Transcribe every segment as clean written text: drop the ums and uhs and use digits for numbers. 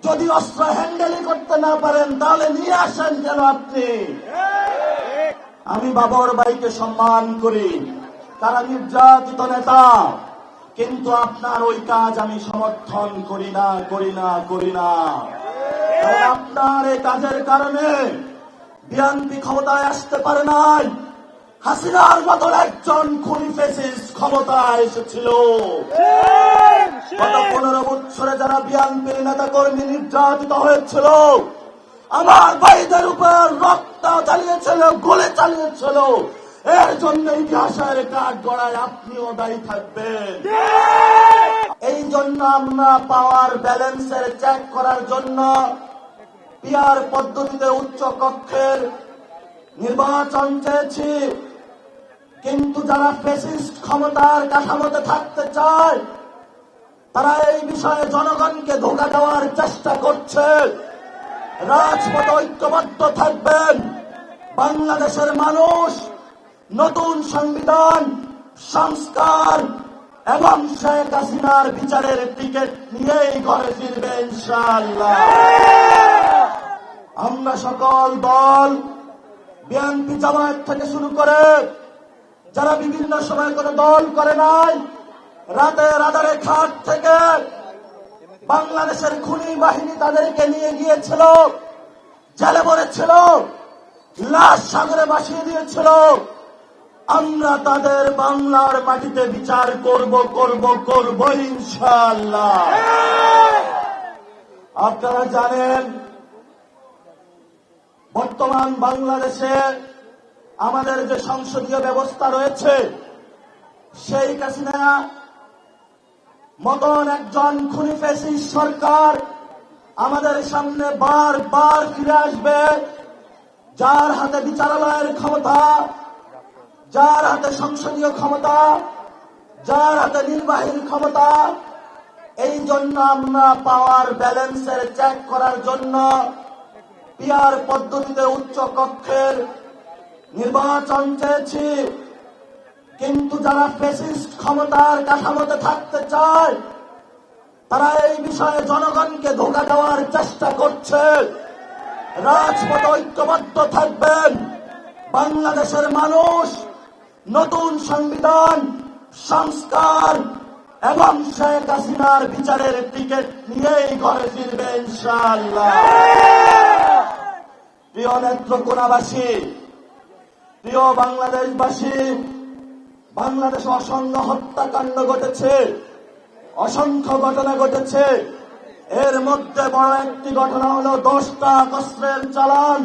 যদি অস্ত্র হ্যান্ডেলই করতে না পারেন তাহলে নিয়ে আসেন কেন আপনি? আমি বাবর ভাইকে সম্মান করি, তারা নির্যাতিত নেতা, কিন্তু আপনার ওই কাজ আমি সমর্থন করি না। কারণ আপনার এই কাজের কারণে বিএনপি ক্ষমতায় আসতে পারে নাই। হাসিনার মতন একজন খুনি ফ্যাসিস্ট ক্ষমতায় এসেছিল। গত 15 বছরে যারা বিএনপির নেতা কর্মী নির্যাতিত হয়েছিল, আমার ভাইদের উপর রক্ত চালিয়েছিল, গুলি চালিয়েছিল, এর জন্য ইতিহাসের কাঠ গড়ায় আপনিও দায়ী থাকবেন। এই জন্য আমরা পাওয়ার ব্যালেন্সের চেক করার জন্য পিআর পদ্ধতিতে উচ্চ কক্ষের নির্বাচন চেয়েছি। কিন্তু যারা ফ্যাসিস্ট ক্ষমতার কাঠামোতে থাকতে চায়, তারা এই বিষয়ে জনগণকে ধোঁকা দেওয়ার চেষ্টা করছে। রাজপথে ঐক্যবদ্ধ থাকবেন। বাংলাদেশের মানুষ নতুন সংবিধান সংস্কার এবং শেখ হাসিনার বিচারের টিকিট নিয়েই ঘরে ফিরবে ইনশাআল্লাহ। আমরা সকল দল, বিএনপি জামায়াত থেকে শুরু করে যারা বিভিন্ন সময় কোনো দল করে নাই, রাতের আধারে খাট থেকে বাংলাদেশের খুনি বাহিনী তাদেরকে নিয়ে গিয়েছিল, জেলে ভরেছিল, লাশ সাগরে ভাসিয়ে দিয়েছিল। আমরা তাদের বাংলার মাটিতে বিচার করব ইনশাআল্লাহ। আপনারা জানেন, বর্তমান বাংলাদেশে আমাদের যে সংসদীয় ব্যবস্থা রয়েছে, শেখ হাসিনা মতন একজন খুনি ফ্যাসিস্ট সরকার আমাদের সামনে বারবার ফিরে আসবে, যার হাতে বিচারালয়ের ক্ষমতা, যার হাতে সংসদীয় ক্ষমতা, যার হাতে নির্বাহীর ক্ষমতা। এই জন্য আমরা পাওয়ার ব্যালেন্সের চেক করার জন্য পিআর পদ্ধতিতে উচ্চ কক্ষের নির্বাচন চেয়েছি। কিন্তু যারা ফ্যাসিস্ট ক্ষমতার কাঠামোতে থাকতে চায়, তারা এই বিষয়ে জনগণকে ধোঁকা দেওয়ার চেষ্টা করছে। রাজপথে ঐক্যবদ্ধ থাকবেন। বাংলাদেশের মানুষ নতুন সংবিধান সংস্কার এবং শেখ হাসিনার বিচারের টিকিট নিয়েই ঘরে ফিরবে ইনশাআল্লাহ। প্রিয় নেত্রকোনাবাসী, প্রিয় বাংলাদেশবাসী, বাংলাদেশে অসংখ্য হত্যাকাণ্ড ঘটেছে, অসংখ্য ঘটনা ঘটেছে। এর মধ্যে বড় একটি ঘটনা হলো 10টা অস্ত্রের চালান।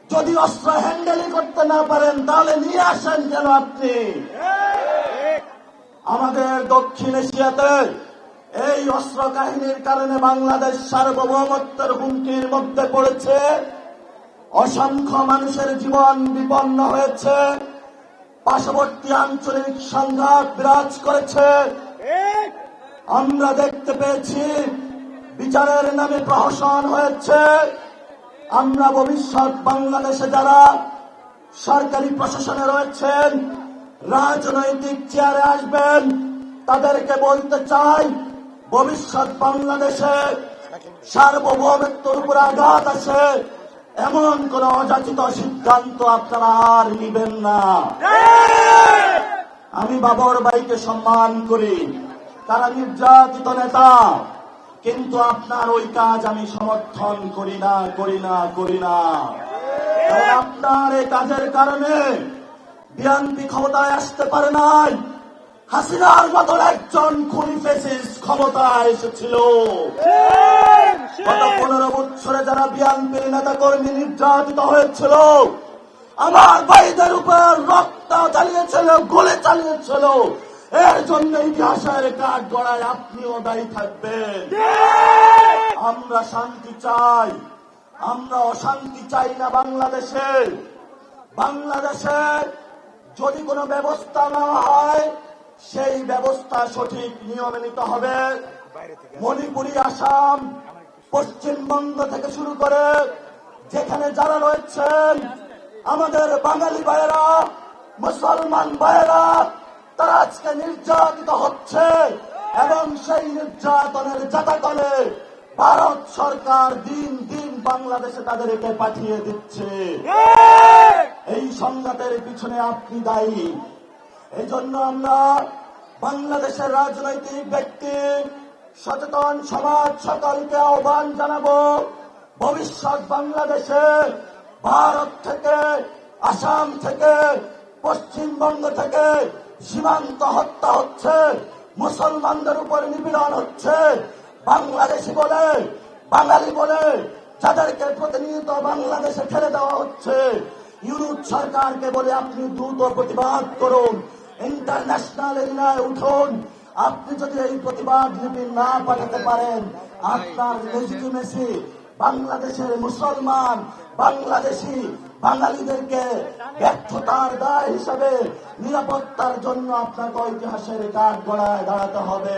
যদি অস্ত্র হ্যান্ডেলই করতে না পারেন তাহলে নিয়ে আসেন কেন আপনি? আমাদের দক্ষিণ এশিয়াতে এই অস্ত্র কাহিনীর কারণে বাংলাদেশ সার্বভৌমত্বের হুমকির মধ্যে পড়েছে। অসংখ্য মানুষের জীবন বিপন্ন হয়েছে। পার্শ্ববর্তী আঞ্চলিক সংঘাত বিরাজ করেছে। আমরা দেখতে পেয়েছি বিচারের নামে প্রহসন হয়েছে। আমরা ভবিষ্যৎ বাংলাদেশে যারা সরকারি প্রশাসনে রয়েছেন, রাজনৈতিক চেয়ারে আসবেন, তাদেরকে বলতে চাই, ভবিষ্যৎ বাংলাদেশে সার্বভৌমত্বের উপর আঘাত আসে এমন কোন অযাচিত সিদ্ধান্ত আপনারা আর নিবেন না। আমি বাবর ভাইকে সম্মান করি, তারা নির্যাতিত নেতা, কিন্তু আপনার ওই কাজ আমি সমর্থন করি না। কারণ আপনার এই কাজের কারণে বিএনপি ক্ষমতায় আসতে পারে নাই। হাসিনার মতন একজন খুনি ফ্যাসিস্ট ক্ষমতায় এসেছিল। গত 15 বছরে যারা বিএনপির নেতা কর্মী নির্যাতিত হয়েছিল, আমার ভাইদের উপর রক্ত চালিয়েছিল, গুলি চালিয়েছিল, এর জন্য ইতিহাসের কাঠ গড়ায় আপনিও দায়ী থাকবেন। আমরা শান্তি চাই, আমরা অশান্তি চাই না। বাংলাদেশে যদি কোনো ব্যবস্থা না হয়, সেই ব্যবস্থা সঠিক নিয়মে নিতে হবে। মণিপুরি, আসাম, পশ্চিমবঙ্গ থেকে শুরু করে যেখানে যারা রয়েছেন, আমাদের বাঙালি ভাইয়েরা, মুসলমান ভাইয়েরা, তারা আজকে নির্যাতিত হচ্ছে এবং সেই নির্যাতনের জাতাকলে ভারত সরকার দিন দিন বাংলাদেশে তাদেরকে পাঠিয়ে দিচ্ছে। এই সংঘাতের পিছনে আপনি দায়ী। এই জন্য আমরা বাংলাদেশের রাজনৈতিক ব্যক্তি, সচেতন সমাজ সকলকে আহ্বান জানাবো, ভবিষ্যৎ বাংলাদেশে ভারত থেকে, আসাম থেকে, পশ্চিমবঙ্গ থেকে সীমান্ত হত্যা হচ্ছে, মুসলমানদের উপর নিপীড়ন হচ্ছে, বাংলাদেশি বলে, বাঙালি বলে যাদেরকে প্রতিনিয়ত বাংলাদেশে ঠেলে দেওয়া হচ্ছে, ইউরোপ সরকারকে বলে আপনি দ্রুত প্রতিবাদ করুন, ইন্টারন্যাশনাল এরিয়ায় উঠুন। আপনি যদি এই প্রতিবাদ লিপি না পাঠাতে পারেন, আপনার লেজিটিমেসি বাংলাদেশের মুসলমান, বাংলাদেশি বাঙালিদেরকে ব্যর্থতার দায় হিসাবে নিরাপত্তার জন্য আপনাকে ইতিহাসের কাঠগড়ায় দাঁড়াতে হবে।